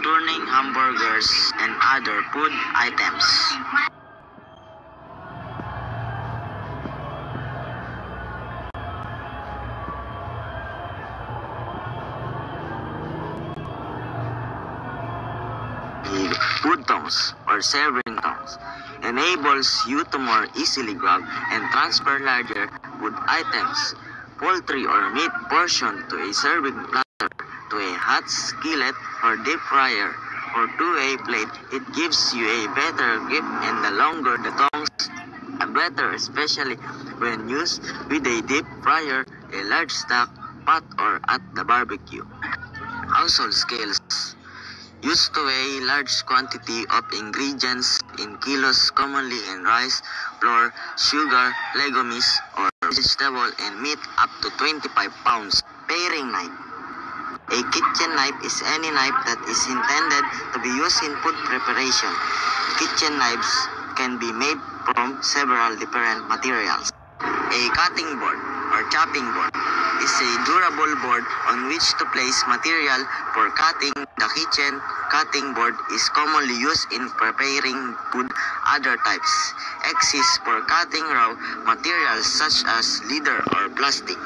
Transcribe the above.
turning hamburgers and other food items. Wood tongs or severing tongs enables you to more easily grab and transfer larger food items, poultry or meat portion to a serving platter, to a hot skillet or deep fryer, or to a plate. It gives you a better grip, and the longer the tongs, a better, especially when used with a deep fryer, a large stock pot, or at the barbecue. Household scales used to weigh large quantity of ingredients in kilos, commonly in rice, flour, sugar, legumes, or vegetable, and meat up to 25 pounds. Paring knife. A kitchen knife is any knife that is intended to be used in food preparation. Kitchen knives can be made from several different materials. A cutting board or chopping board is a durable board on which to place material for cutting. The kitchen cutting board is commonly used in preparing food. Other types exist for cutting raw materials such as leather or plastic.